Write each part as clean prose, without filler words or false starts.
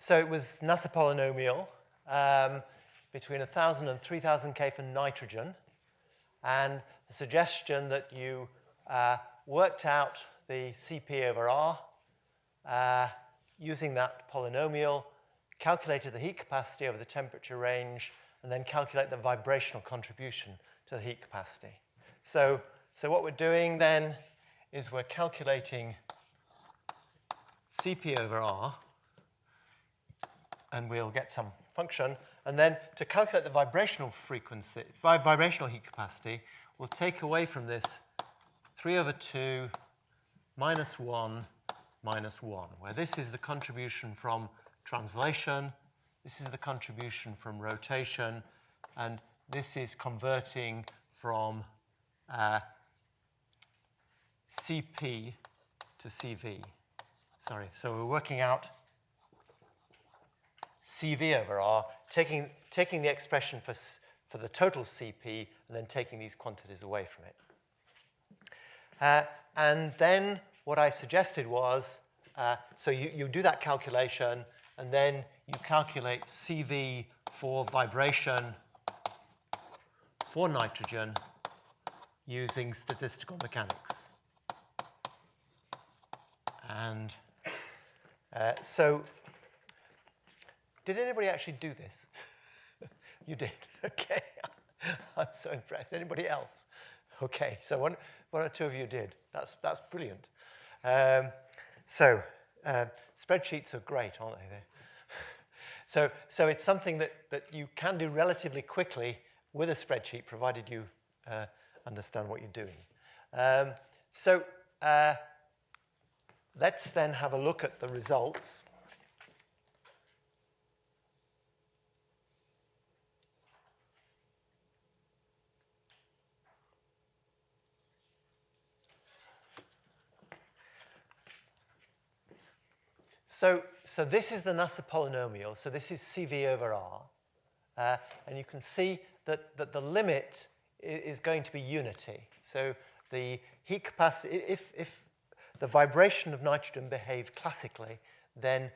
So it was NASA polynomial between 1,000 and 3,000 K for nitrogen. And the suggestion that you worked out the Cp over R using that polynomial, calculated the heat capacity over the temperature range, and then calculate the vibrational contribution to the heat capacity. So what we're doing then is we're calculating Cp over R, and we'll get some function. And then to calculate the vibrational frequency, vibrational heat capacity, we'll take away from this 3 over 2 minus 1 minus 1, where this is the contribution from translation, this is the contribution from rotation, and this is converting from Cp to Cv. Sorry, so we're working out Cv over R, taking the expression for the total Cp and then taking these quantities away from it. And then what I suggested was, so you do that calculation and then you calculate Cv for vibration for nitrogen using statistical mechanics. And so did anybody actually do this? You did, okay. I'm so impressed. Anybody else? Okay, so one or two of you did. That's brilliant. Spreadsheets are great, aren't they? So it's something that you can do relatively quickly with a spreadsheet, provided you understand what you're doing. Let's then have a look at the results. So this is the NASA polynomial. So this is Cv over R. And you can see that the limit is going to be unity. So the heat capacity, if the vibration of nitrogen behaved classically, then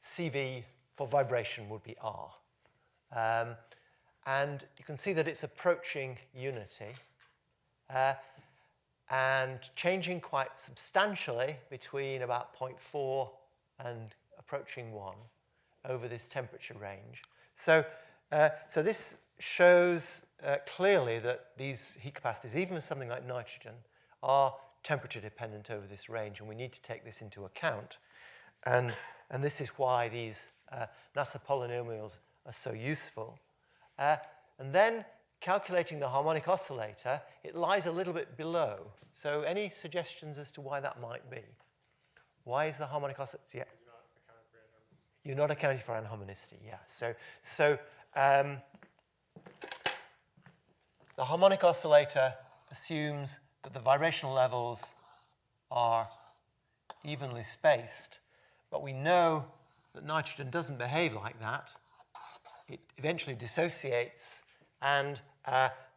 Cv for vibration would be R. And you can see that it's approaching unity and changing quite substantially between about 0.4 and approaching 1 over this temperature range. So this shows clearly that these heat capacities, even with something like nitrogen, are temperature dependent over this range, and we need to take this into account. And this is why these NASA polynomials are so useful. And then calculating the harmonic oscillator, it lies a little bit below. So any suggestions as to why that might be? Why is the harmonic oscillator? Yeah. You're not accounting for anharmonicity, yeah. So the harmonic oscillator assumes that the vibrational levels are evenly spaced, but we know that nitrogen doesn't behave like that. It eventually dissociates, and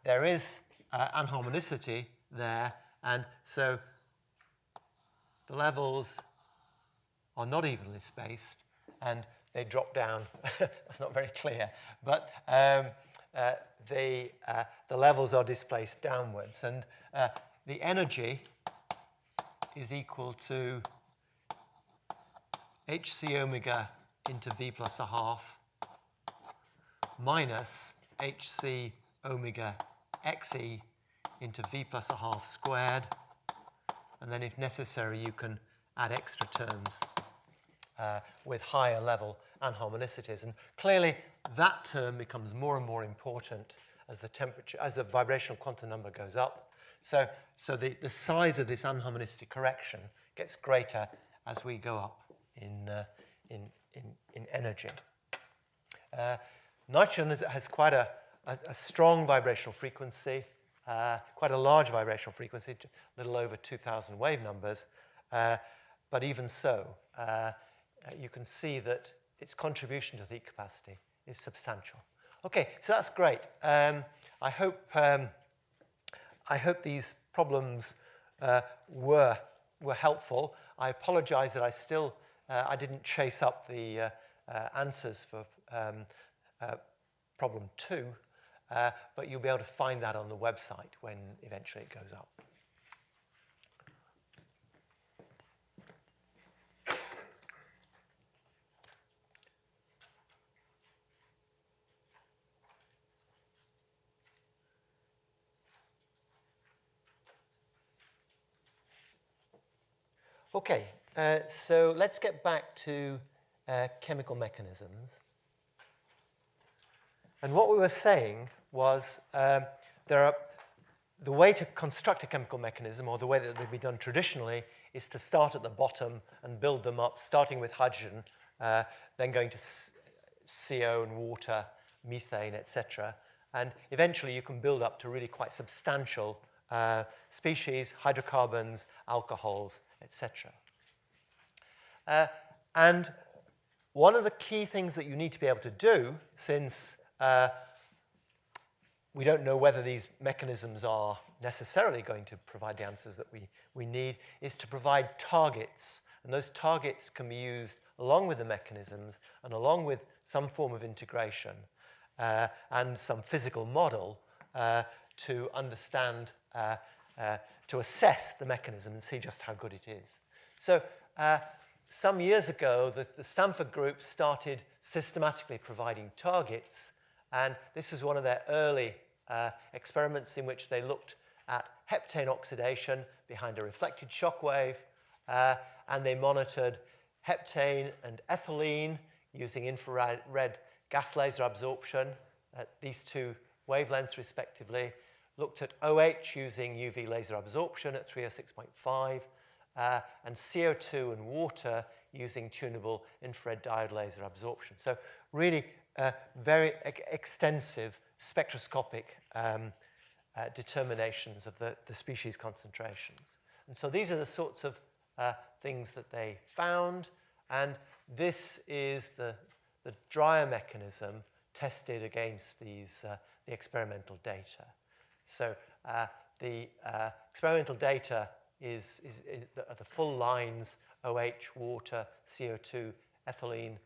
there is anharmonicity there, and so the levels are not evenly spaced, and they drop down. That's not very clear, but the levels are displaced downwards, and the energy is equal to hc omega into v plus a half minus hc omega xe into v plus a half squared, and then if necessary you can add extra terms with higher level anharmonicities. And clearly that term becomes more and more important as the temperature, as the vibrational quantum number goes up. So the size of this anharmonicity correction gets greater as we go up in energy. Nitrogen has quite a strong vibrational frequency, quite a large vibrational frequency, a little over 2,000 wave numbers, but even so, you can see that its contribution to the heat capacity is substantial. Okay, so that's great. I hope these problems were helpful. I apologize that I didn't chase up the answers for problem 2, but you'll be able to find that on the website when eventually it goes up. Okay, so let's get back to chemical mechanisms. And what we were saying was the way to construct a chemical mechanism, or the way that they've been done traditionally, is to start at the bottom and build them up, starting with hydrogen, then going to CO and water, methane, etc. And eventually you can build up to really quite substantial species, hydrocarbons, alcohols, etc. And one of the key things that you need to be able to do, since we don't know whether these mechanisms are necessarily going to provide the answers that we need, is to provide targets. And those targets can be used along with the mechanisms and along with some form of integration and some physical model to understand, to assess the mechanism and see just how good it is. So some years ago, the Stanford group started systematically providing targets, and this was one of their early experiments in which they looked at heptane oxidation behind a reflected shock wave, and they monitored heptane and ethylene using infrared gas laser absorption at these two wavelengths respectively, looked at OH using UV laser absorption at 306.5, and CO2 and water using tunable infrared diode laser absorption. So really very extensive spectroscopic determinations of the species concentrations. And so these are the sorts of things that they found, and this is the dryer mechanism tested against these the experimental data. So the experimental data is the full lines, OH, water, CO2, ethylene,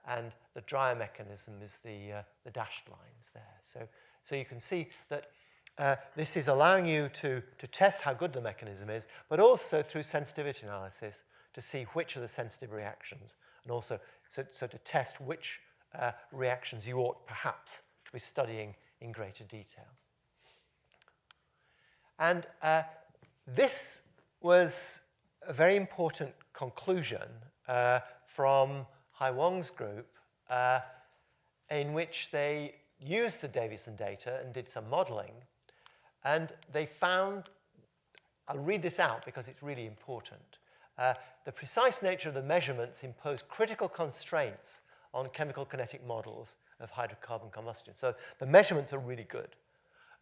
and the dryer mechanism is the dashed lines there. So you can see that this is allowing you to test how good the mechanism is, but also through sensitivity analysis to see which are the sensitive reactions, and also so to test which reactions you ought perhaps to be studying in greater detail. And this was a very important conclusion from Hai Wang's group, in which they used the Davidson data and did some modeling. And they found, I'll read this out because it's really important, the precise nature of the measurements imposed critical constraints on chemical kinetic models of hydrocarbon combustion. So the measurements are really good.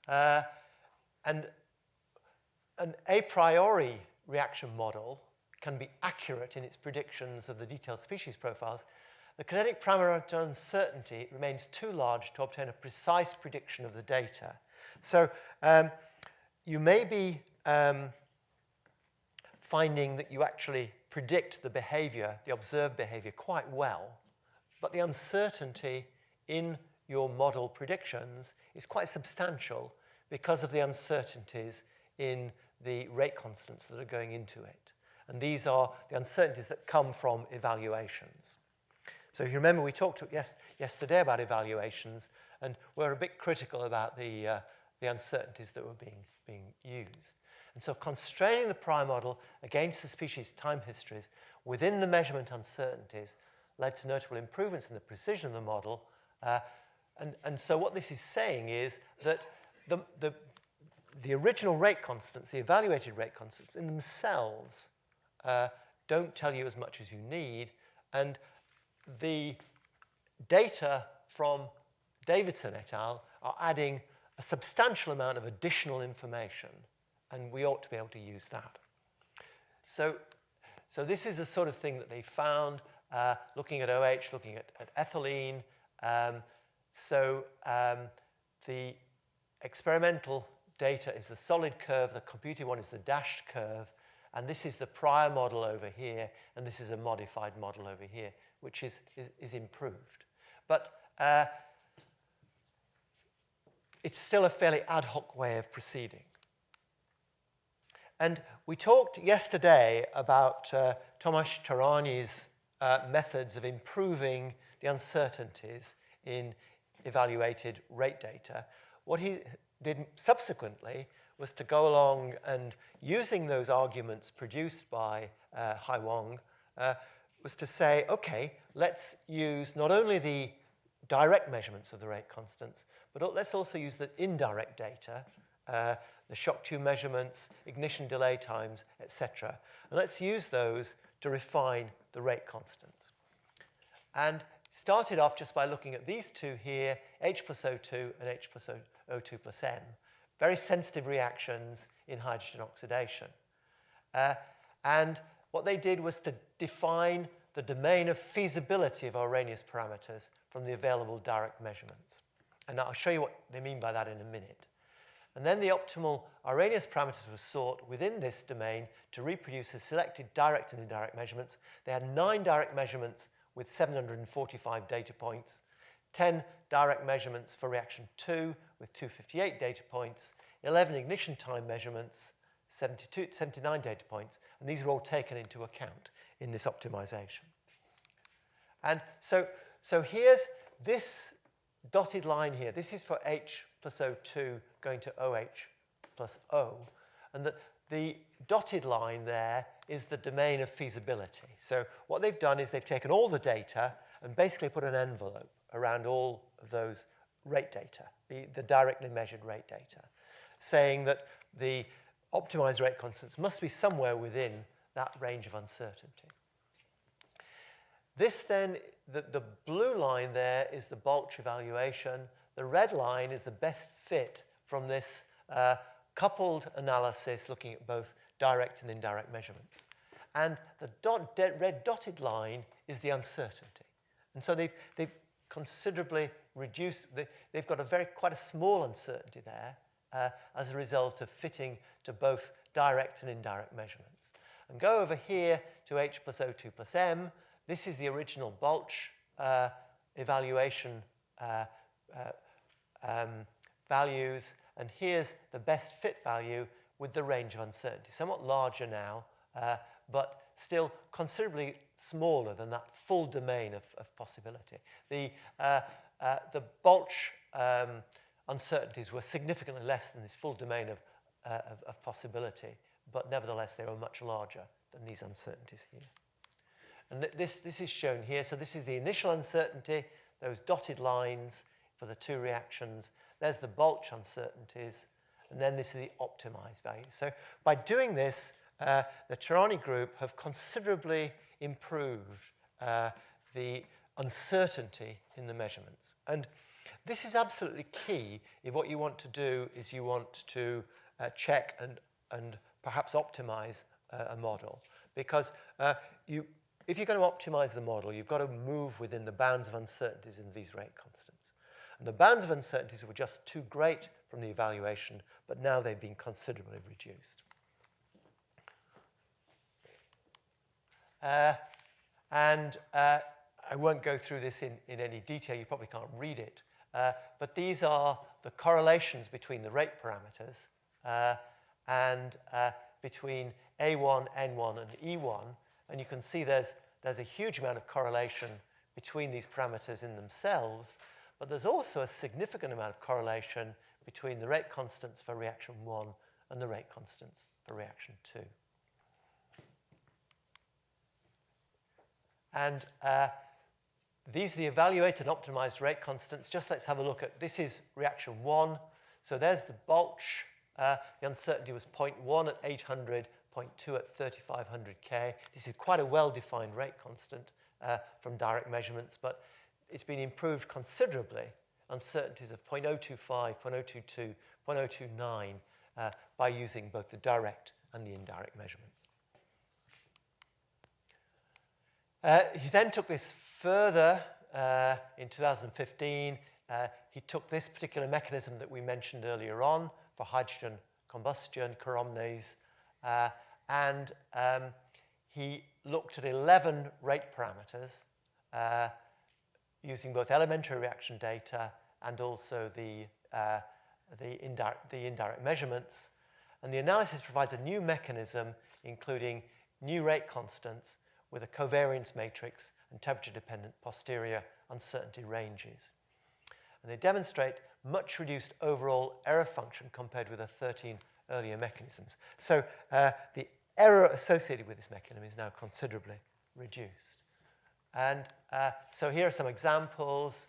And an a priori reaction model can be accurate in its predictions of the detailed species profiles. The kinetic parameter uncertainty remains too large to obtain a precise prediction of the data. So you may be finding that you actually predict the behavior, the observed behavior, quite well, but the uncertainty in your model predictions is quite substantial because of the uncertainties in the rate constants that are going into it. And these are the uncertainties that come from evaluations. So if you remember, we talked yesterday about evaluations, and we're a bit critical about the uncertainties that were being used. And so constraining the prior model against the species time histories within the measurement uncertainties led to notable improvements in the precision of the model. And so what this is saying is that the original rate constants, the evaluated rate constants in themselves don't tell you as much as you need, and the data from Davidson et al. Are adding a substantial amount of additional information, and we ought to be able to use that. So this is the sort of thing that they found, looking at OH, looking at ethylene. The experimental data is the solid curve, the computed one is the dashed curve, and this is the prior model over here, and this is a modified model over here, which is improved. But it's still a fairly ad hoc way of proceeding. And we talked yesterday about Tomasz Tarani's methods of improving the uncertainties in evaluated rate data. What he did subsequently was to go along and, using those arguments produced by Hai Wang, was to say, okay, let's use not only the direct measurements of the rate constants, but let's also use the indirect data, the shock tube measurements, ignition delay times, etc. And let's use those to refine the rate constants. And started off just by looking at these two here, H plus O2 and H plus O2 plus M, very sensitive reactions in hydrogen oxidation. And what they did was to define the domain of feasibility of Arrhenius parameters from the available direct measurements. And I'll show you what they mean by that in a minute. And then the optimal Arrhenius parameters were sought within this domain to reproduce the selected direct and indirect measurements. They had 9 direct measurements with 745 data points, 10 direct measurements for reaction 2 with 258 data points, 11 ignition time measurements, 79 data points, and these are all taken into account in this optimization. And so here's this dotted line here. This is for H plus O2 going to OH plus O. And the dotted line there is the domain of feasibility. So what they've done is they've taken all the data and basically put an envelope around all of those rate data, the directly measured rate data, saying that the optimized rate constants must be somewhere within that range of uncertainty. This then, the blue line there is the Balch evaluation. The red line is the best fit from this coupled analysis looking at both direct and indirect measurements. And the red dotted line is the uncertainty. And so they've considerably reduced, they've got quite a small uncertainty there as a result of fitting to both direct and indirect measurements. And go over here to H plus O2 plus M. This is the original Balch evaluation values, and here's the best fit value with the range of uncertainty. Somewhat larger now, but still considerably smaller than that full domain of possibility. The Balch uncertainties were significantly less than this full domain of possibility, but nevertheless they were much larger than these uncertainties here. And this is shown here. So this is the initial uncertainty, those dotted lines for the two reactions. There's the Balch uncertainties, and then this is the optimized value. So by doing this, the Tarani group have considerably improved the uncertainty in the measurements. And this is absolutely key if what you want to do is you want to check and perhaps optimize a model. Because if you're going to optimize the model, you've got to move within the bounds of uncertainties in these rate constants. And the bounds of uncertainties were just too great from the evaluation, but now they've been considerably reduced. I won't go through this in any detail. You probably can't read it. But these are the correlations between the rate parameters and between A1, N1, and E1. And you can see there's a huge amount of correlation between these parameters in themselves, but there's also a significant amount of correlation between the rate constants for reaction 1 and the rate constants for reaction 2. And these are the evaluated and optimized rate constants. Just let's have a look at, this is reaction 1. So there's the Balch. The uncertainty was 0.1 at 800, 0.2 at 3500 K. This is quite a well-defined rate constant from direct measurements, but it's been improved considerably. Uncertainties of 0.025, 0.022, 0.029 by using both the direct and the indirect measurements. He then took this further in 2015. He took this particular mechanism that we mentioned earlier on for hydrogen combustion, Coromnes, and he looked at 11 rate parameters using both elementary reaction data and also the indirect measurements. And the analysis provides a new mechanism, including new rate constants with a covariance matrix and temperature-dependent posterior uncertainty ranges. And they demonstrate much reduced overall error function compared with the 13 earlier mechanisms. So the error associated with this mechanism is now considerably reduced. And so here are some examples.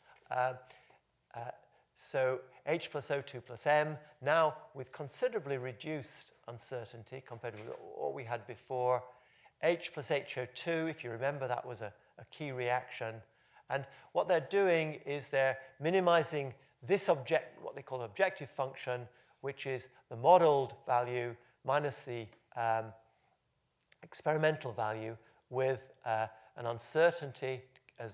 So H plus O2 plus M, now with considerably reduced uncertainty compared with what we had before. H plus HO2, if you remember, that was a key reaction. And what they're doing is they're minimizing this what they call objective function, which is the modeled value minus the experimental value with an uncertainty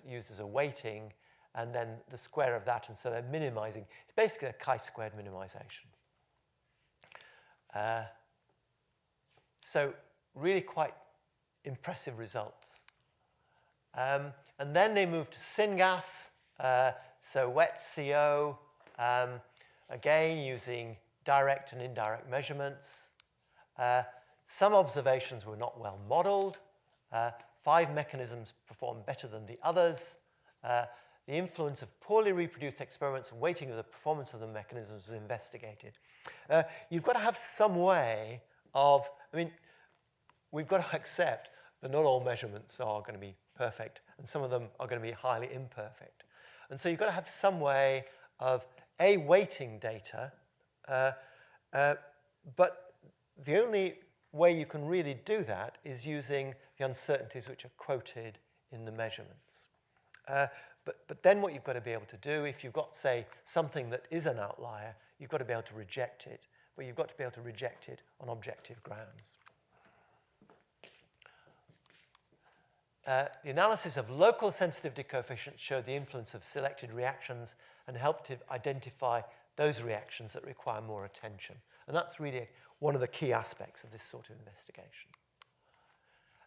used as a weighting, and then the square of that, and so they're minimizing. It's basically a chi-squared minimization. So really quite impressive results. And then they moved to syngas, so wet CO, again using direct and indirect measurements. Some observations were not well modeled. 5 mechanisms performed better than the others. The influence of poorly reproduced experiments and weighting of the performance of the mechanisms was investigated. You've got to have some way of, we've got to accept that not all measurements are going to be perfect, and some of them are going to be highly imperfect. And so you've got to have some way of, A, weighting data, but the only way you can really do that is using the uncertainties which are quoted in the measurements. But then what you've got to be able to do, if you've got, say, something that is an outlier, you've got to be able to reject it. But you've got to be able to reject it on objective grounds. The analysis of local sensitivity coefficients showed the influence of selected reactions and helped to identify those reactions that require more attention. And that's really one of the key aspects of this sort of investigation.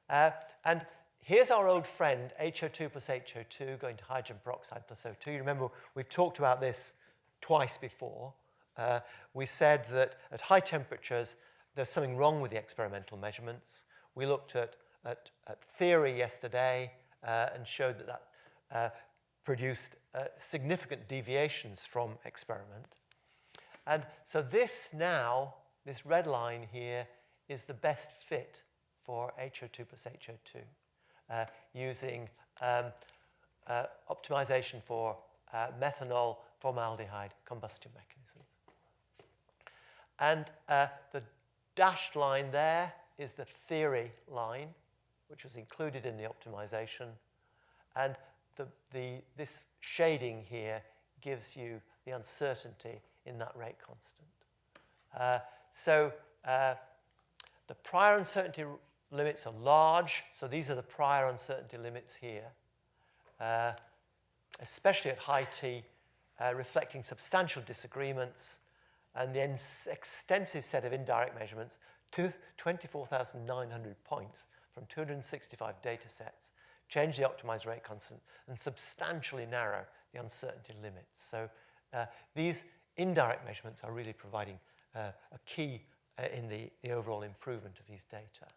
And here's our old friend, HO2 plus HO2 going to hydrogen peroxide plus O2. You remember we've talked about this twice before. We said that at high temperatures, there's something wrong with the experimental measurements. We looked at theory yesterday and showed that produced significant deviations from experiment. And so this red line here is the best fit for HO2 plus HO2 using optimization for methanol formaldehyde combustion mechanisms. And the dashed line there is the theory line, which was included in the optimization. And this shading here gives you the uncertainty in that rate constant. So the prior uncertainty limits are large. So these are the prior uncertainty limits here, especially at high T, reflecting substantial disagreements. And the extensive set of indirect measurements, 24,900 points from 265 data sets, change the optimized rate constant and substantially narrow the uncertainty limits. So these indirect measurements are really providing a key in the overall improvement of these data.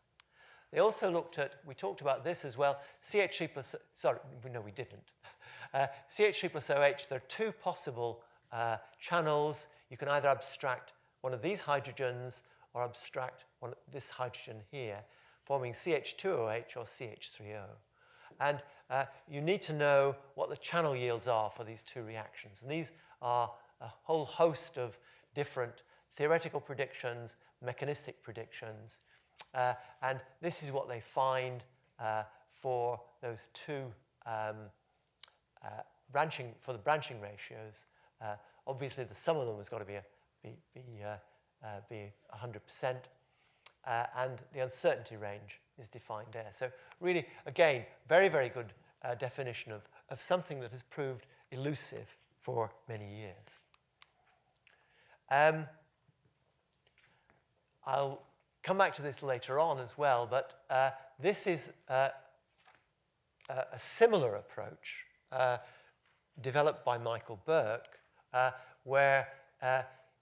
They also looked at, we talked about this as well, CH3 plus, sorry, no we didn't. CH3 plus OH, there are 2 possible channels. You can either abstract one of these hydrogens or abstract this hydrogen here, forming CH2OH or CH3O. And you need to know what the channel yields are for these 2 reactions. And these are a whole host of different theoretical predictions, mechanistic predictions. And this is what they find for those 2 for the branching ratios. Obviously, the sum of them has got to be 100%. And the uncertainty range is defined there. So really, again, very, very good definition of something that has proved elusive for many years. I'll come back to this later on as well, but this is a similar approach developed by Michael Burke, where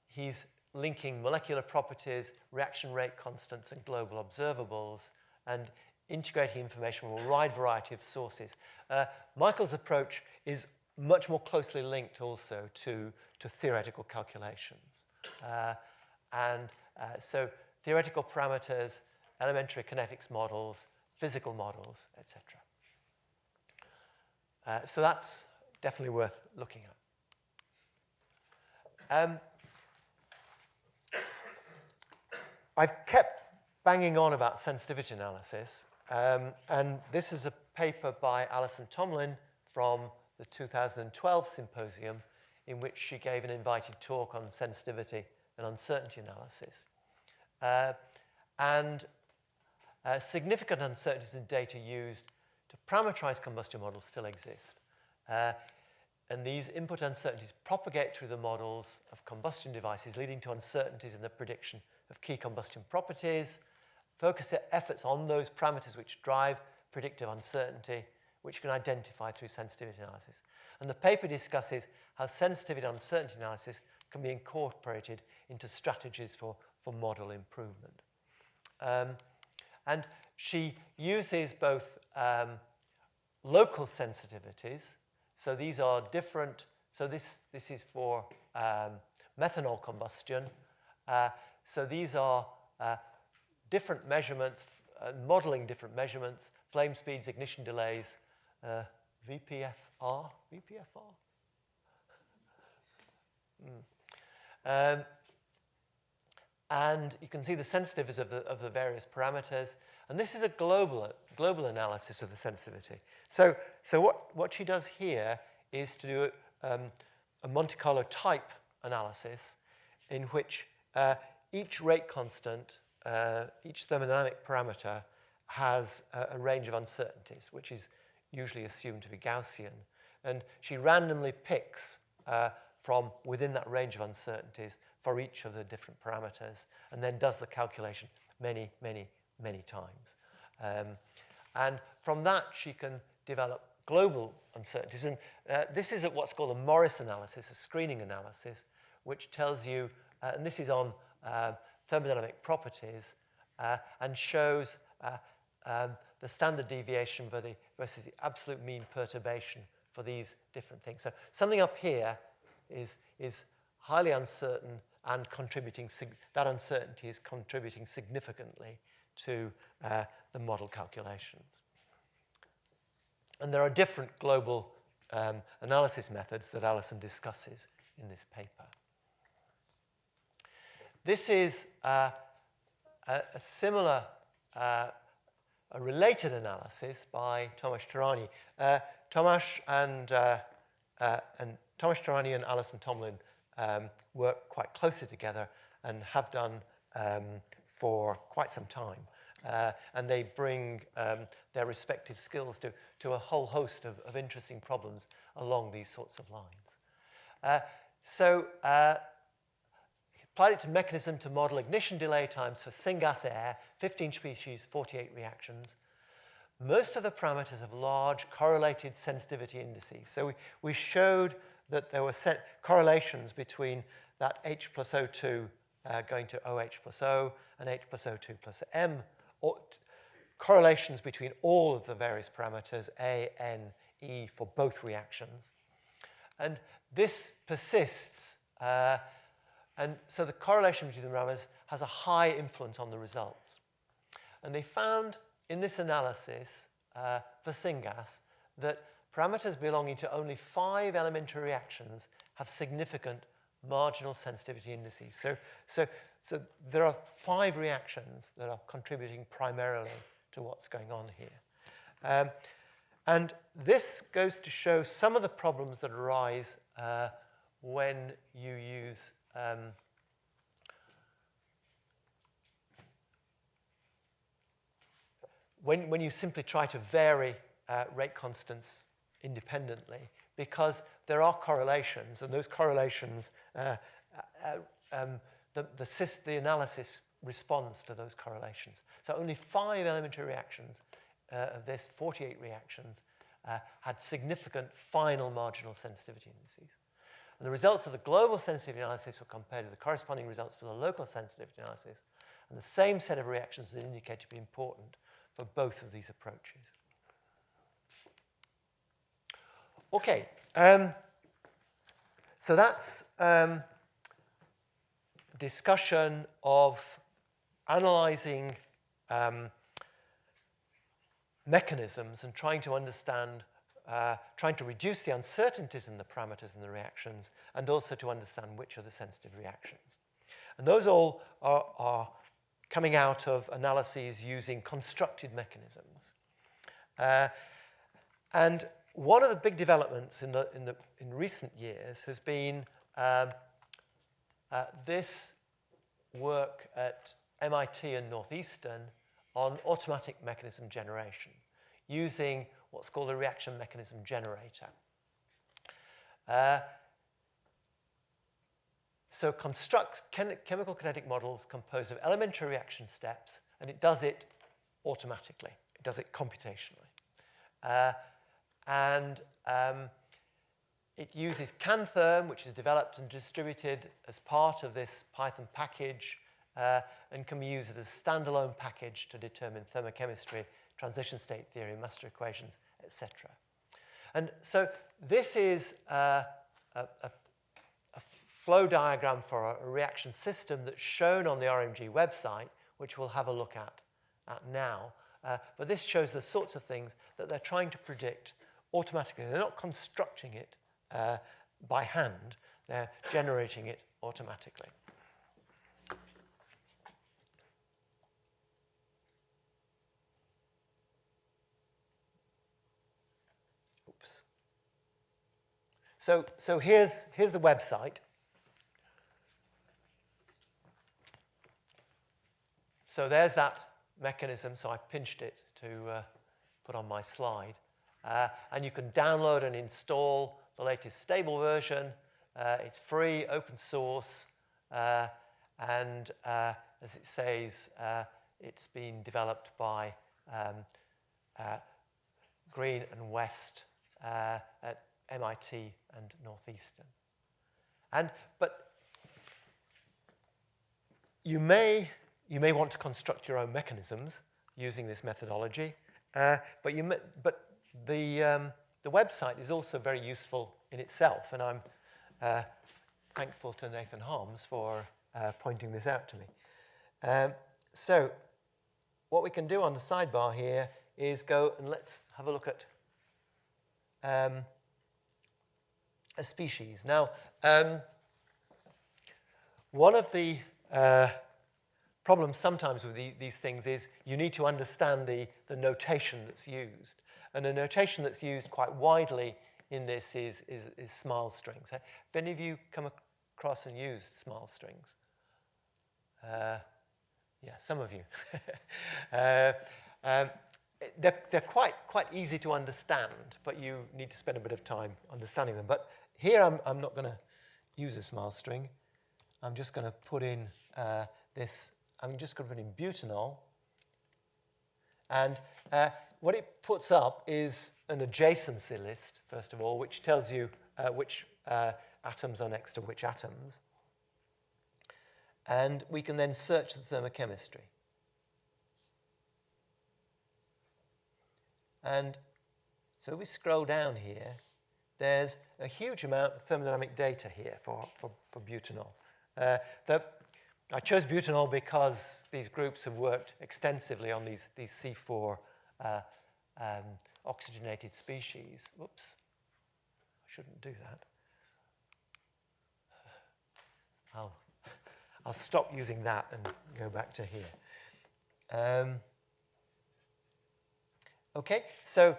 he's linking molecular properties, reaction rate constants, and global observables, and integrating information from a wide variety of sources. Michael's approach is much more closely linked also to theoretical calculations. So theoretical parameters, elementary kinetics models, physical models, etc. So that's definitely worth looking at. I've kept banging on about sensitivity analysis, and this is a paper by Alison Tomlin from the 2012 symposium, in which she gave an invited talk on sensitivity and uncertainty analysis. Significant uncertainties in data used to parameterize combustion models still exist. And these input uncertainties propagate through the models of combustion devices, leading to uncertainties in the prediction of key combustion properties. Focus their efforts on those parameters which drive predictive uncertainty, which you can identify through sensitivity analysis. And the paper discusses how sensitivity and uncertainty analysis can be incorporated into strategies for model improvement. And she uses both local sensitivities. So these are different. So this is for methanol combustion. So these are different measurements, modeling different measurements, flame speeds, ignition delays, VPFR. And you can see the sensitivities of the various parameters. And this is a global analysis of the sensitivity. So what she does here is to do a Monte Carlo type analysis in which each rate constant, each thermodynamic parameter has a range of uncertainties, which is usually assumed to be Gaussian. And she randomly picks from within that range of uncertainties for each of the different parameters, and then does the calculation many, many, many times. And from that, she can develop global uncertainties. And this is what's called a Morris analysis, a screening analysis, which tells you, and this is on thermodynamic properties, and shows the standard deviation versus the absolute mean perturbation for these different things. So something up here is highly uncertain and contributing, that uncertainty is contributing significantly to the model calculations. And there are different global analysis methods that Alison discusses in this paper. This is a similar, a related analysis by Tomasz Tarani. Tomasz Tarani and Alison Tomlin work quite closely together and have done for quite some time. And they bring their respective skills to a whole host of interesting problems along these sorts of lines. Applied it to mechanism to model ignition delay times for syngas air, 15 species, 48 reactions. Most of the parameters have large correlated sensitivity indices. So we showed that there were correlations between that H plus O2 going to OH plus O and H plus O2 plus M, or correlations between all of the various parameters, A, N, E, for both reactions. And this persists. And so the correlation between the parameters has a high influence on the results. And they found in this analysis for syngas that parameters belonging to only 5 elementary reactions have significant marginal sensitivity indices. So there are 5 reactions that are contributing primarily to what's going on here. And this goes to show some of the problems that arise when you use when you simply try to vary rate constants independently, because there are correlations, and those correlations, the analysis responds to those correlations. So only 5 elementary reactions of this, 48 reactions, had significant final marginal sensitivity indices. And the results of the global sensitivity analysis were compared with the corresponding results for the local sensitivity analysis, and the same set of reactions is indicated to be important for both of these approaches. Okay, so that's discussion of analyzing mechanisms and trying to understand, trying to reduce the uncertainties in the parameters in the reactions, and also to understand which are the sensitive reactions. And those all are coming out of analyses using constructed mechanisms. And one of the big developments in recent years has been this work at MIT and Northeastern on automatic mechanism generation using what's called a reaction mechanism generator. So constructs chemical kinetic models composed of elementary reaction steps, and it does it automatically. It does it computationally. It uses Cantherm, which is developed and distributed as part of this Python package, and can be used as a standalone package to determine thermochemistry, transition state theory, master equations, etc. And so this is a flow diagram for a reaction system that's shown on the RMG website, which we'll have a look at now. But this shows the sorts of things that they're trying to predict automatically. They're not constructing it by hand. They're generating it automatically. Oops. So here's the website. So there's that mechanism. So I pinched it to put on my slide. And you can download and install the latest stable version. It's free, open source, and as it says, it's been developed by Green and West at MIT and Northeastern. But you may want to construct your own mechanisms using this methodology, but the website is also very useful in itself, and I'm thankful to Nathan Holmes for pointing this out to me. So what we can do on the sidebar here is go and let's have a look at a species. Now, one of the problems sometimes with these things is you need to understand the notation that's used. And the notation that's used quite widely in this is smile strings. Have any of you come across and used smile strings? Yeah, some of you. They're quite easy to understand, but you need to spend a bit of time understanding them. But here I'm not going to use a smile string. I'm just going to put in this. I'm just going to put in butanol. And what it puts up is an adjacency list, first of all, which tells you which atoms are next to which atoms. And we can then search the thermochemistry. And so if we scroll down here, there's a huge amount of thermodynamic data here for butanol. I chose butanol because these groups have worked extensively on these C4 oxygenated species. Whoops, I shouldn't do that. I'll stop using that and go back to here. Okay, so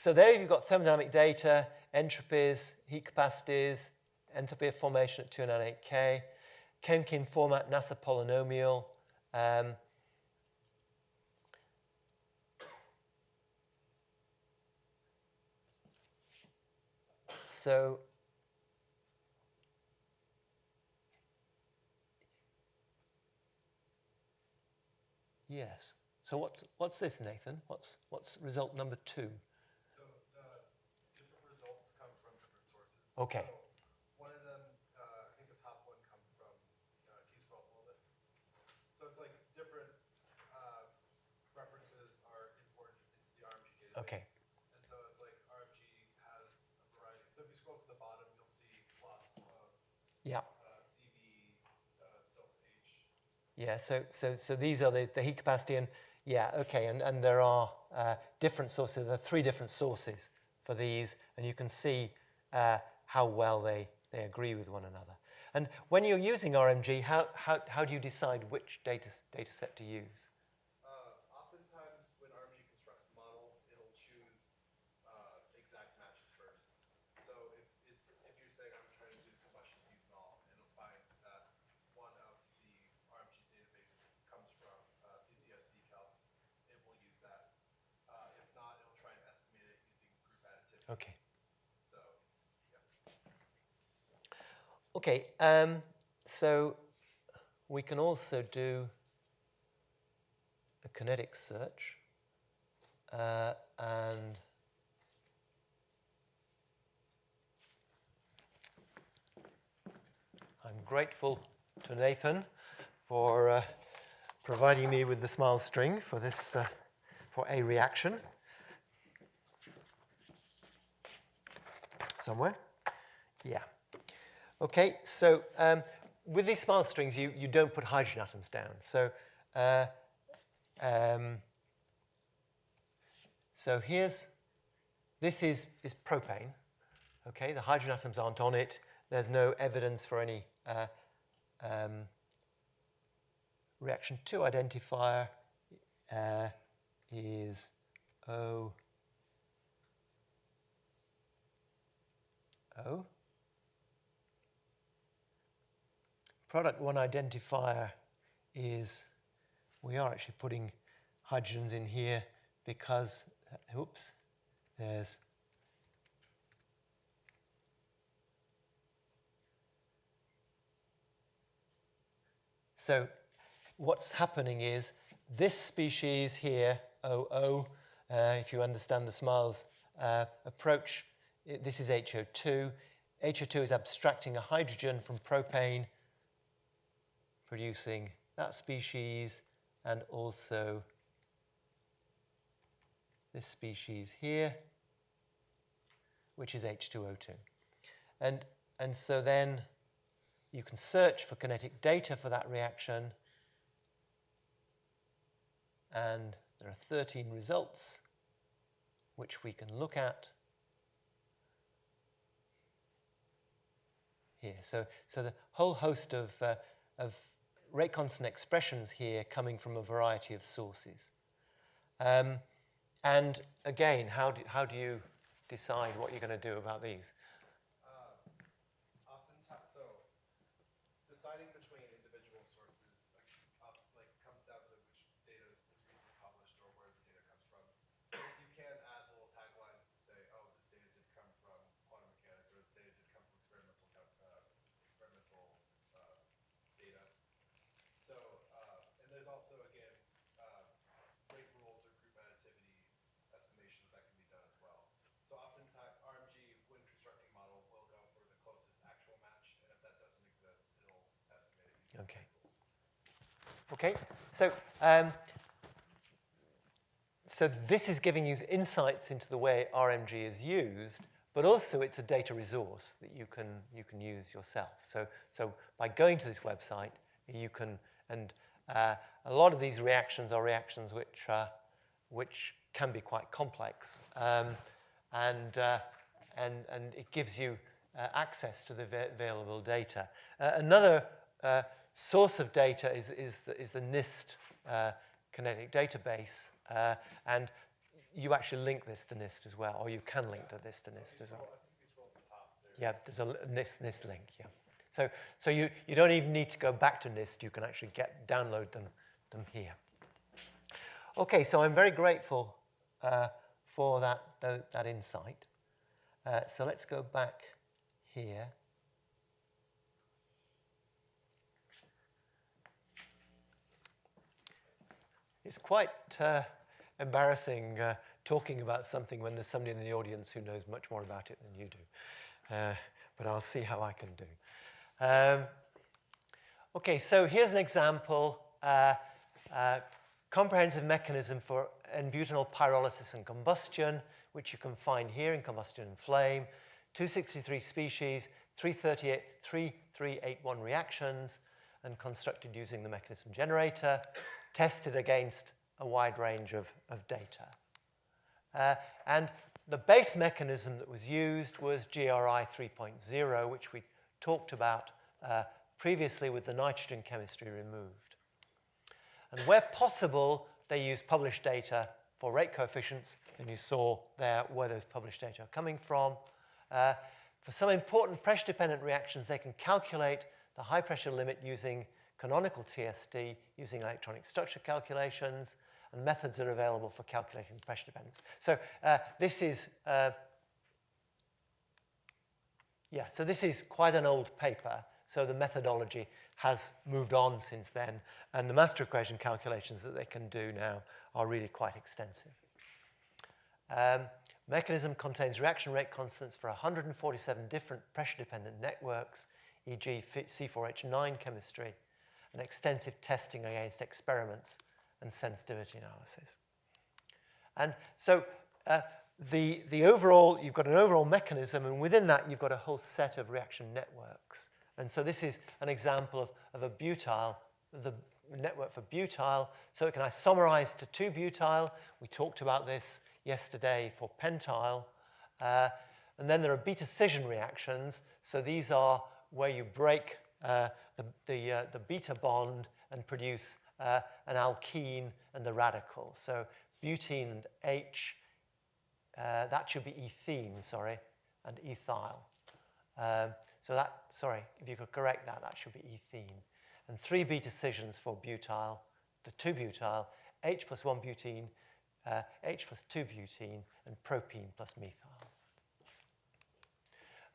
there you've got thermodynamic data, entropies, heat capacities, entropy of formation at 298 K, Chemkin format, NASA polynomial. So yes. So what's this, Nathan? What's result number 2? So Okay. So one of them, I think the top one comes from, can you scroll up a little bit? So it's like different references are imported into the RMG database. Okay. And so it's like RMG has a variety. So if you scroll to the bottom, you'll see plots of Yeah. CV, delta H. Yeah, so these are the heat capacity, and yeah, okay, and there are different sources. There are 3 different sources for these, and you can see how well they agree with one another. And when you're using RMG, how do you decide which data set to use? Oftentimes, when RMG constructs the model, it'll choose exact matches first. So if you're saying I'm trying to do combustion butanol, and it finds that one of the RMG database comes from CCSD calcs, it will use that. If not, it'll try and estimate it using group additivity. Okay. So, yeah. Okay, so we can also do a kinetic search, and I'm grateful to Nathan for providing me with the smile string for this, for a reaction. Somewhere? Yeah. Okay, so with these smile strings, you don't put hydrogen atoms down. So this is propane. Okay, the hydrogen atoms aren't on it. There's no evidence for any reaction 2 identifier is O. Product 1 identifier is, we are actually putting hydrogens in here because, oops, there's so what's happening is this species here, OO, if you understand the SMILES approach, this is HO2. HO2 is abstracting a hydrogen from propane, producing that species, and also this species here, which is H2O2. And so then you can search for kinetic data for that reaction, and there are 13 results which we can look at here. So the whole host of rate constant expressions here coming from a variety of sources. And again, how do you decide what you're going to do about these? Oftentimes, so deciding between individual sources comes down to which data is recently published or where the data comes from. Because you can add little taglines to say, oh, this data did come from quantum mechanics, or this data did come from experimental data. So, and there's also, again, rate rules or group additivity estimations that can be done as well. So oftentimes, RMG, when constructing a model, will go for the closest actual match, and if that doesn't exist, it'll estimate it using Okay. rules. Okay, so this is giving you insights into the way RMG is used, but also it's a data resource that you can use yourself. So by going to this website, you can, and a lot of these reactions are reactions which can be quite complex, and it gives you access to the available data. Another source of data is the NIST kinetic database, and you actually link this to NIST as well, or you can link this to NIST as well. I think you scroll at the top. Yeah, there's a NIST link, yeah. So you don't even need to go back to NIST, you can actually download them here. Okay, so I'm very grateful for that insight. So let's go back here. It's quite embarrassing talking about something when there's somebody in the audience who knows much more about it than you do. but I'll see how I can do. Okay, so here's an example, comprehensive mechanism for N-butanol pyrolysis and combustion, which you can find here in Combustion and Flame, 263 species, 3381 reactions, and constructed using the mechanism generator, tested against a wide range of data. And the base mechanism that was used was GRI 3.0, which we talked about previously with the nitrogen chemistry removed. And where possible, they use published data for rate coefficients, and you saw there where those published data are coming from. For some important pressure-dependent reactions, they can calculate the high-pressure limit using canonical TSD, using electronic structure calculations, and methods are available for calculating pressure dependence. So this is quite an old paper. So the methodology has moved on since then, and the master equation calculations that they can do now are really quite extensive. Mechanism contains reaction rate constants for 147 different pressure-dependent networks, e.g. C4H9 chemistry, and extensive testing against experiments and sensitivity analysis. And so the overall, you've got an overall mechanism, and within that you've got a whole set of reaction networks. And so this is an example of a butyl, the network for butyl. So it can isomerize to 2-butyl. We talked about this yesterday for pentyl. And then there are beta scission reactions. So these are where you break the beta bond and produce an alkene and a radical. So butene and H, that should be ethene, sorry, and ethyl. So that, sorry, if you could correct that, that should be ethene. And 3 beta scissions for butyl, the 2-butyl, H plus 1 butene, H plus 2 butene, and propene plus methyl.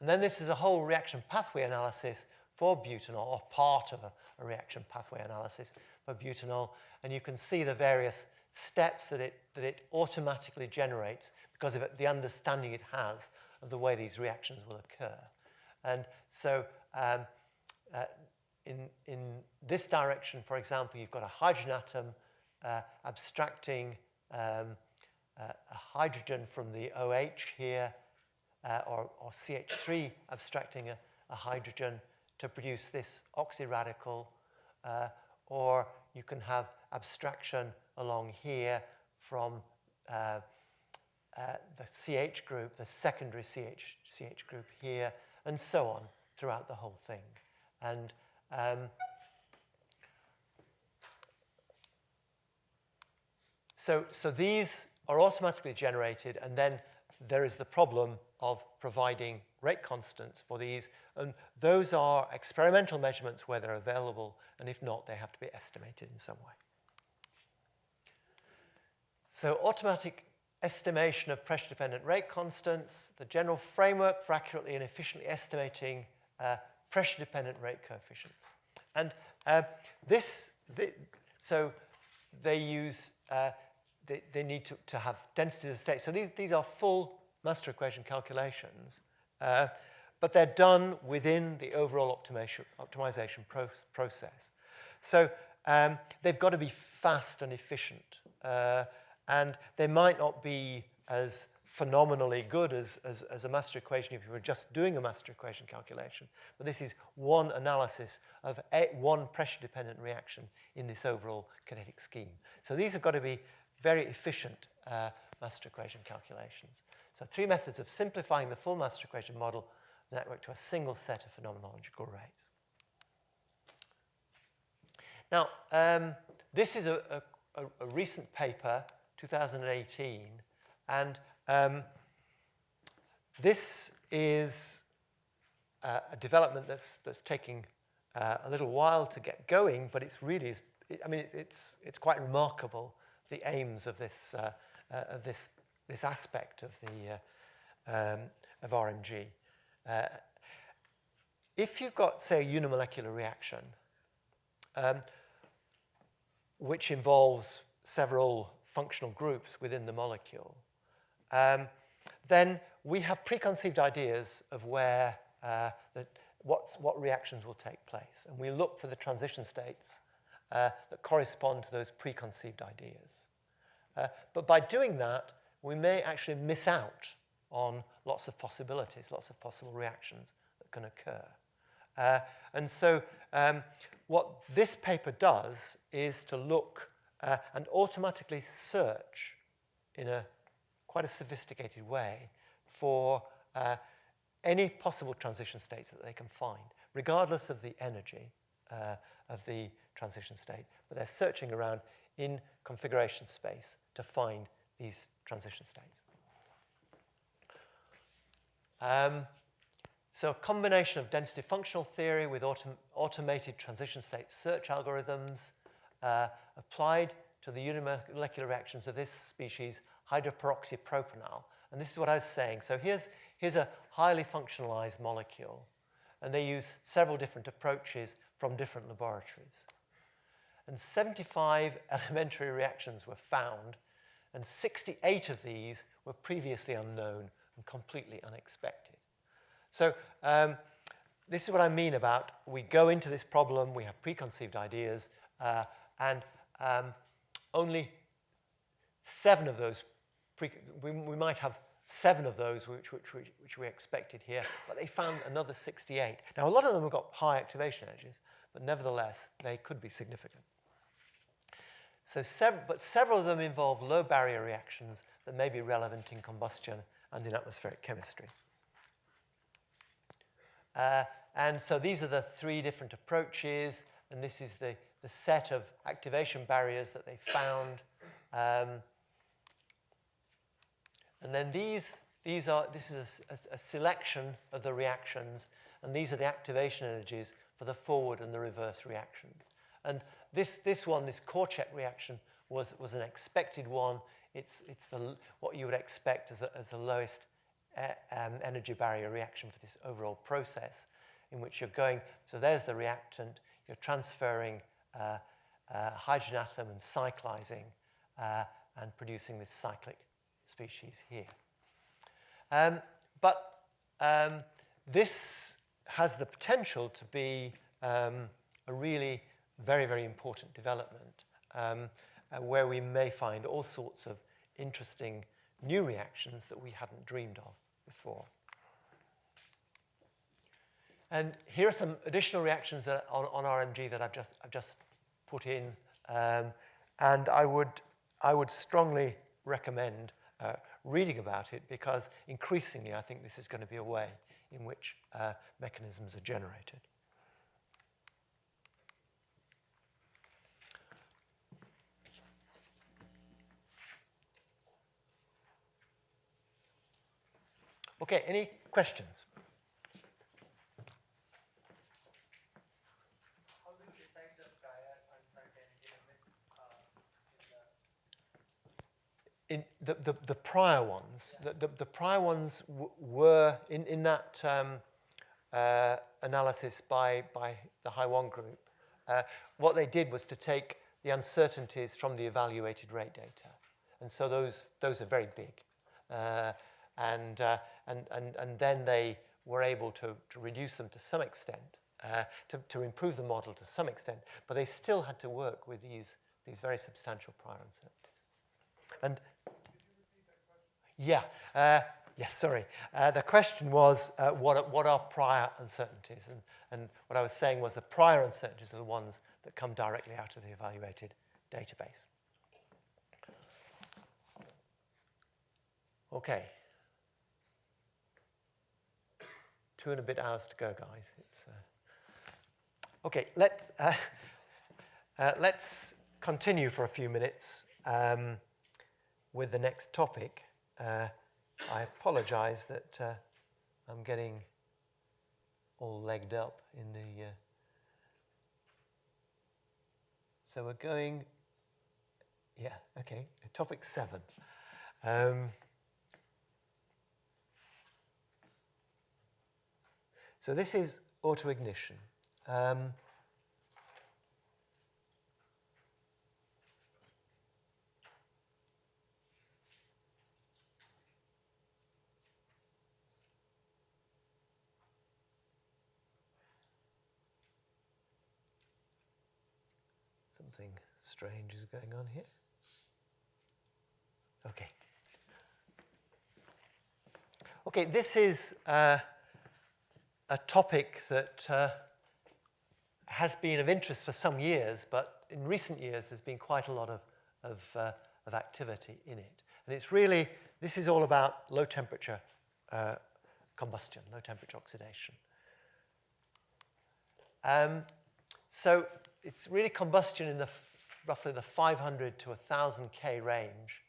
And then this is a whole reaction pathway analysis for butanol, or part of a reaction pathway analysis for butanol. And you can see the various steps that it automatically generates because of the understanding it has of the way these reactions will occur. And so in this direction, for example, you've got a hydrogen atom abstracting a hydrogen from the OH here, or CH3 abstracting a hydrogen to produce this oxyradical, or you can have abstraction along here from the CH group, the secondary CH group here, and so on throughout the whole thing. And so these are automatically generated, and then there is the problem of providing rate constants for these, and those are experimental measurements where they're available, and if not, they have to be estimated in some way. So automatic estimation of pressure-dependent rate constants, the general framework for accurately and efficiently estimating pressure-dependent rate coefficients. And so they use, they need to have densities of state. So these are full master equation calculations, but they're done within the overall optimization process. So they've got to be fast and efficient, and they might not be as phenomenally good as a master equation if you were just doing a master equation calculation. But this is one analysis of one pressure-dependent reaction in this overall kinetic scheme. So these have got to be very efficient master equation calculations. So 3 methods of simplifying the full master equation model network to a single set of phenomenological rates. Now, this is a recent paper, 2018, and this is a development that's taking a little while to get going, but it's really, it's quite remarkable, the aims of this aspect of of RMG. If you've got, say, a unimolecular reaction, which involves several functional groups within the molecule, then we have preconceived ideas of where what reactions will take place. And we look for the transition states that correspond to those preconceived ideas. But by doing that, we may actually miss out on lots of possibilities, lots of possible reactions that can occur. And so what this paper does is to look and automatically search in quite a sophisticated way for any possible transition states that they can find, regardless of the energy of the transition state. But they're searching around in configuration space to find these transition states. So a combination of density functional theory with automated transition state search algorithms applied to the unimolecular reactions of this species, hydroperoxypropanol. And this is what I was saying. So here's a highly functionalized molecule. And they use several different approaches from different laboratories. And 75 elementary reactions were found, and 68 of these were previously unknown and completely unexpected. So this is what I mean about we go into this problem, we have preconceived ideas, and only 7 of those, we might have 7 of those which we expected here, but they found another 68. Now, a lot of them have got high activation energies, but nevertheless, they could be significant. So, but several of them involve low barrier reactions that may be relevant in combustion and in atmospheric chemistry. And so these are the 3 different approaches, and this is the set of activation barriers that they found. And then this is a selection of the reactions, and these are the activation energies for the forward and the reverse reactions. And this Korchek reaction was an expected one. It's what you would expect as the lowest energy barrier reaction for this overall process, in which you're going. So there's the reactant. You're transferring hydrogen atom and cyclizing and producing this cyclic species here. But this has the potential to be a really very, very important development where we may find all sorts of interesting new reactions that we hadn't dreamed of before. And here are some additional reactions that on RMG that I've just put in, and I would strongly recommend reading about it, because increasingly I think this is going to be a way in which mechanisms are generated. Okay, any questions? How do you decide the prior uncertainty limits In the prior ones, yeah. the prior ones were in that analysis by the Haiwan group. What they did was to take the uncertainties from the evaluated rate data, and so those are very big, and then they were able to reduce them to some extent, to improve the model to some extent, but they still had to work with these very substantial prior uncertainties. And yeah, yes, sorry. The question was, what are prior uncertainties? And what I was saying was the prior uncertainties are the ones that come directly out of the evaluated database. Okay. 2 and a bit hours to go, guys. Okay, let's continue for a few minutes with the next topic. I apologize that I'm getting all legged up in the... So we're going... Yeah, okay, topic 7. So this is autoignition. Something strange is going on here. Okay. Okay, this is a topic that has been of interest for some years, but in recent years there's been quite a lot of activity in it. And it's really, this is all about low temperature combustion, low temperature oxidation. So it's really combustion in the roughly the 500 to 1,000 K range,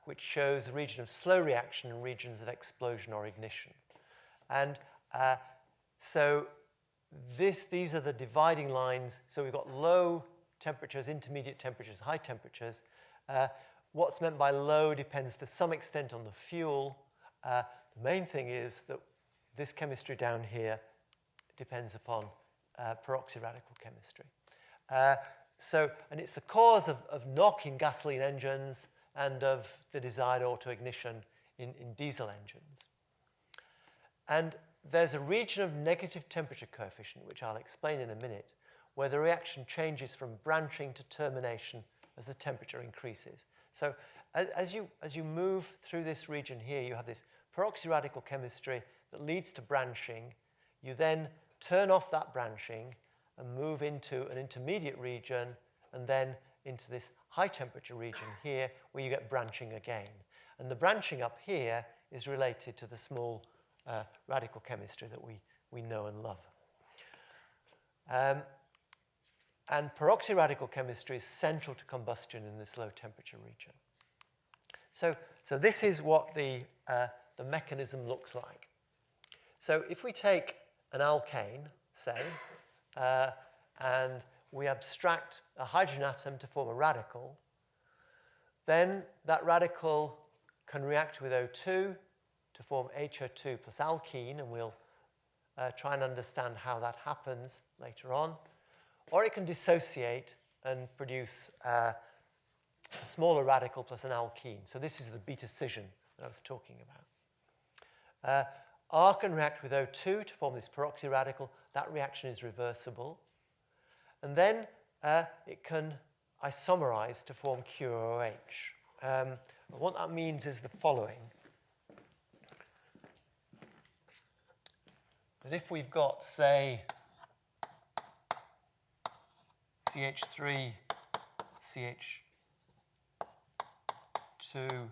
which shows a region of slow reaction and regions of explosion or ignition. And so these are the dividing lines. So we've got low temperatures, intermediate temperatures, high temperatures. What's meant by low depends to some extent on the fuel. The main thing is that this chemistry down here depends upon peroxy radical chemistry. And it's the cause of knock in gasoline engines and of the desired autoignition in diesel engines. And there's a region of negative temperature coefficient, which I'll explain in a minute, where the reaction changes from branching to termination as the temperature increases. So as you move through this region here, you have this peroxy radical chemistry that leads to branching. You then turn off that branching and move into an intermediate region and then into this high temperature region here where you get branching again. And the branching up here is related to the small radical chemistry that we know and love. And peroxy radical chemistry is central to combustion in this low temperature region. So this is what the mechanism looks like. So if we take an alkane, say, and we abstract a hydrogen atom to form a radical, then that radical can react with O2 to form HO2 plus alkene, and we'll try and understand how that happens later on. Or it can dissociate and produce a smaller radical plus an alkene. So this is the beta scission that I was talking about. R can react with O2 to form this peroxy radical. That reaction is reversible. And then it can isomerize to form QOH. What that means is the following. That if we've got, say, CH3, CH2,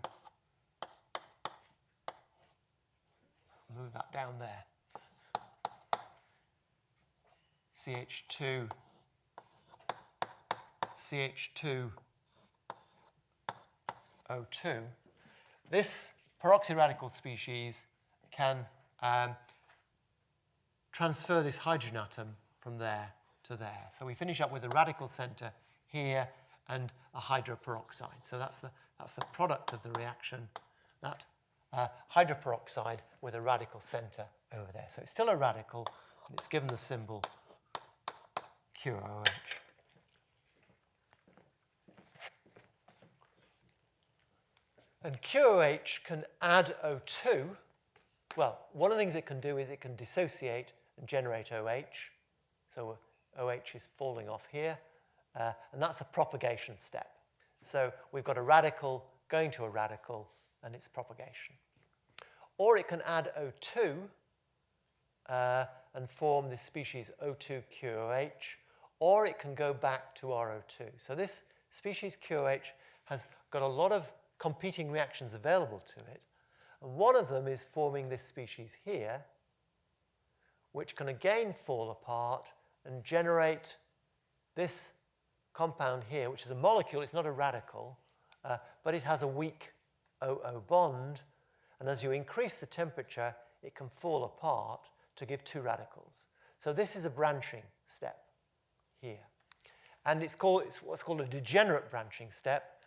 move that down there, CH2, CH2, O2, this peroxy radical species can transfer this hydrogen atom from there to there. So we finish up with a radical center here and a hydroperoxide. So that's the product of the reaction, that hydroperoxide with a radical center over there. So it's still a radical, and it's given the symbol QOH. And QOH can add O2. Well, one of the things it can do is it can dissociate and generate OH. So OH is falling off here, and that's a propagation step. So we've got a radical going to a radical, and it's propagation. Or it can add O2 and form this species O2QOH, or it can go back to RO2. So this species QOH has got a lot of competing reactions available to it. And one of them is forming this species here, which can again fall apart and generate this compound here, which is a molecule. It's not a radical, but it has a weak OO bond. And as you increase the temperature, it can fall apart to give two radicals. So this is a branching step here. And it's what's called a degenerate branching step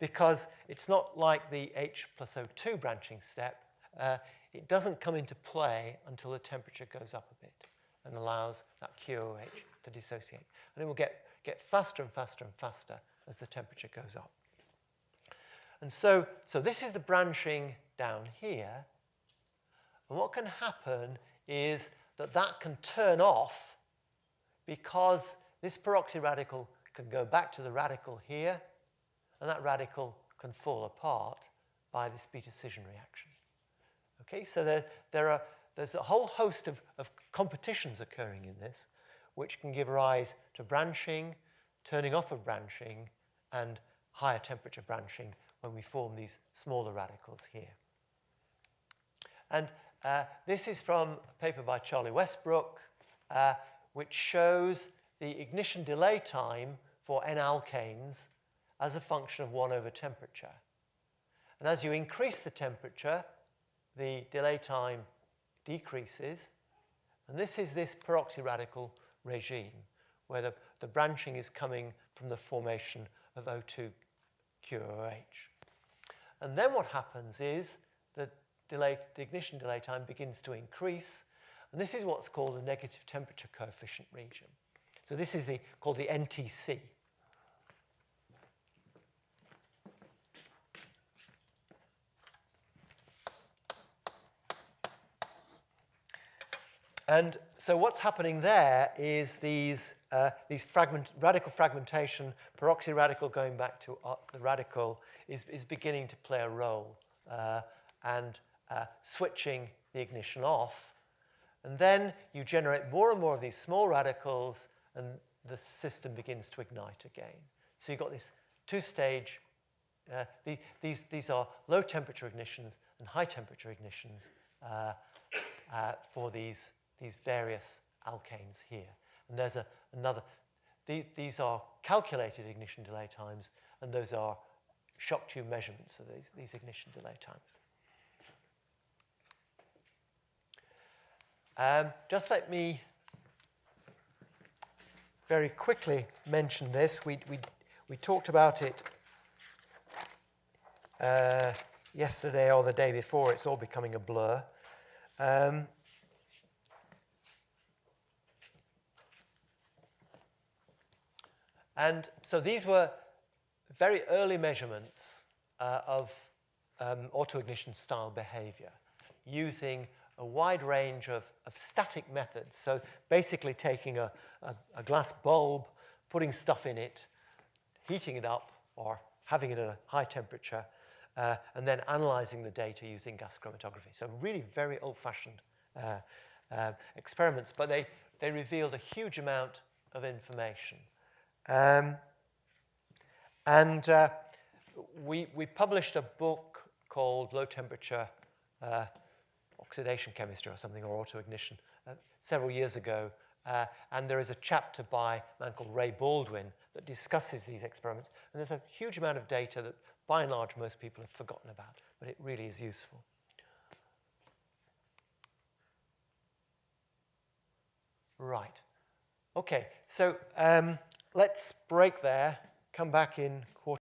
because it's not like the H plus O2 branching step. It doesn't come into play until the temperature goes up a bit and allows that QOH to dissociate. And it will get faster and faster and faster as the temperature goes up. And so this is the branching down here. And what can happen is that can turn off because this peroxy radical can go back to the radical here, and that radical can fall apart by this beta scission reaction. Okay, so there's a whole host of competitions occurring in this, which can give rise to branching, turning off of branching, and higher temperature branching when we form these smaller radicals here. And this is from a paper by Charlie Westbrook, which shows the ignition delay time for N-alkanes as a function of 1 over temperature. And as you increase the temperature, the delay time decreases. And this is this peroxy radical regime, where the branching is coming from the formation of O2 QOH. And then what happens is that the ignition delay time begins to increase, and this is what's called the negative temperature coefficient region. So this is called the NTC. And so what's happening there is these radical fragmentation, peroxy radical going back to the radical is beginning to play a role, and switching the ignition off. And then you generate more and more of these small radicals, and the system begins to ignite again. So you've got this two-stage, these are low temperature ignitions and high temperature ignitions for these various alkanes here. And there's another, these are calculated ignition delay times, and those are shock tube measurements of these ignition delay times. Just let me very quickly mention this. We talked about it yesterday or the day before. It's all becoming a blur. And so these were very early measurements of autoignition style behavior using a wide range of static methods. So basically taking a glass bulb, putting stuff in it, heating it up or having it at a high temperature, and then analyzing the data using gas chromatography. So really very old-fashioned experiments, but they revealed a huge amount of information. We published a book called Low Temperature Oxidation Chemistry or something, or Autoignition, several years ago. And there is a chapter by a man called Ray Baldwin that discusses these experiments. And there's a huge amount of data that, by and large, most people have forgotten about, but it really is useful. Right. Okay, so let's break there, come back in